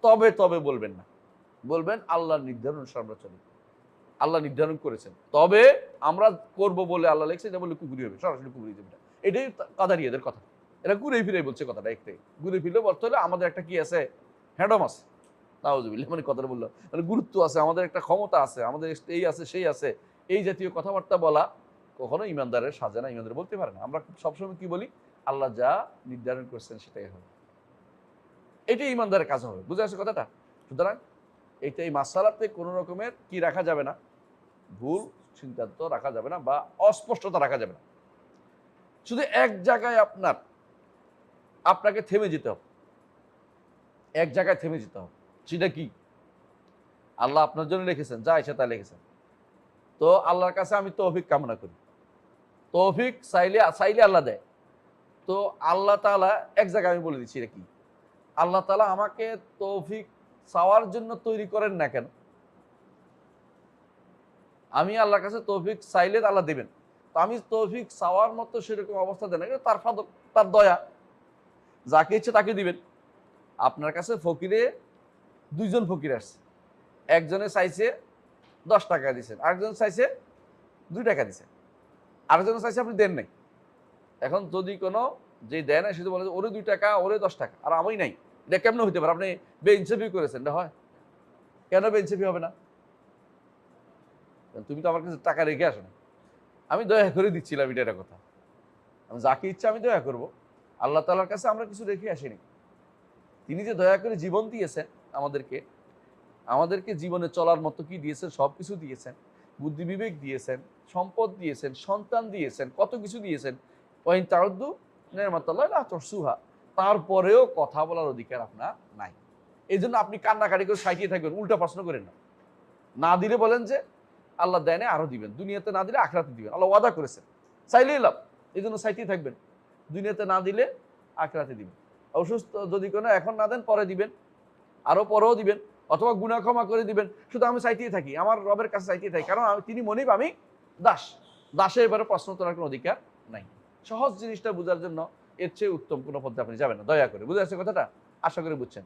তবে তবে বলবেন না, বলবেন আল্লাহর নির্ধারণ অনুসারে আমরা চলি, আল্লাহ নির্ধারণ করেছেন। তবে আমরা করব বলে আল্লাহ লিখছে, এটা বলে কুকুরি হবে, সরাসরি কুকুরি যাবে। এটাই কাদারিয়াদের কথা। এরা ঘুরে ফিরে বলছে কথাটা একটাই। ঘুরে ফিরে বলতে হলে আমাদের একটা কি আছে? হ্যাডম আছে। নাউজুবিল্লাহ, মানে কথাটা বললাম। মানে গুরুত্ব আছে, আমাদের একটা ক্ষমতা আছে, আমাদের এই আছে, সেই আছে। এই জাতীয় কথাবার্তা বলা কখনো ইমানদারের সাজে না, ইমানদার বলতে পারে না। আমরা সবসময় কি বলি? আল্লাহ যা নির্ধারণ করছেন সেটাই হবে। এটাই ইমানদারের কাজ হবে। বুঝে আসছে কথাটা? সুতরাং এই মাসআলাতে কোনো রকমের কি রাখা যাবে না? ভুল সিদ্ধান্ত রাখা যাবে না বা অস্পষ্টতা রাখা যাবে না। শুধু এক জায়গায় আপনাকে থেমে যেতে হবে। এক জায়গায় থেমে যেতে হবে। সেটা কি? আল্লাহ আপনার জন্য লিখেছেন, যা ইচ্ছা তাই লিখেছেন। তো আল্লাহর কাছে আমি তৌফিক কামনা করি। তৌফিক চাইলে আল্লাহ দেয়। তো আল্লাহ তাআলা এক জায়গায় আমি বলে দিচ্ছি এটা কি? আল্লাহ তাআলা আমাকে তৌফিক চাওয়ার জন্য তৈরি করেন না কেন? আমি আল্লাহর কাছে তৌফিক চাইলে আল্লাহ দিবেন। তো আমি তৌফিক চাওয়ার মতো সেরকম অবস্থা দেন না। এটা তার ফাদল, তার দয়া। যাকে ইচ্ছে তাকে দিবেন। আপনার কাছে ফকিরে ২ জন ফকির আসছে। একজনে চাইছে ১০ টাকা দিছেন, আরেকজন চাইছে ২ টাকা দিছেন। আরেকজনে চাইছে আপনি দেন নাই। এখন যদি কোনো যে দেয় নাই সে বলে যে ওরে ২ টাকা, ওরে ১০ টাকা আর আমি নাই। এটা কেমনে হইতে পারে? আপনি বেইনসাফি করেছেন, এটা হয়? কেন বেইনসাফি হবে না? তুমি তো আমার কাছে টাকা রেখে আসো নাই। আমি দয়া করে দিচ্ছিলাম, এটা একটা কথা। আমি যাকে ইচ্ছা আমি দয়া করব। আল্লাহ তাআলার কাছে আমরা কিছু রেখে আসিনি। তিনি যে দয়া করে জীবন দিয়েছেন আমাদেরকে জীবনে চলার মতো কি দিয়েছেন? সবকিছু দিয়েছেন। বুদ্ধি বিবেক দিয়েছেন, সম্পদ দিয়েছেন, সন্তান দিয়েছেন, কত কিছু দিয়েছেন। ওয়াইন তাউদ্দু নি'মাতাল্লাহি লা তুহসুহা। তারপরেও কথা বলার অধিকার আপনার নাই। এজন্য আপনি কান্নাকাটি করে সাইটিয়ে থাকবেন, উল্টা প্রশ্ন করেন না। না দিলে বলেন যে আল্লাহ দেয় নাই, আরো দিবেন। দুনিয়াতে না দিলে আখিরাতে দিবেন। আল্লাহ ওয়াদা করেছেন। চাইলেই লাভ। এজন্য সাইটিয়ে থাকবেন। দুনিয়াতে না দিলে আখিরাতে দিবেন। অসুস্থ যদি কোনো এখন না দেন পরে দিবেন, আরো পরেও দিবেন, অথবা গুনাহ ক্ষমা করে দিবেন। শুধু আমি চাইতেই থাকি, আমার রবের কাছে চাইতেই থাকি, কারণ তিনি মনিব, আমি দাস। দাসের এবারে প্রশ্ন তোলার কোনো অধিকার নাই। সহজ জিনিসটা বোঝার জন্য এর চেয়ে উত্তম কোনো পথে আপনি যাবেন না, দয়া করে। বুঝে আসছে কথাটা? আশা করি বুঝছেন।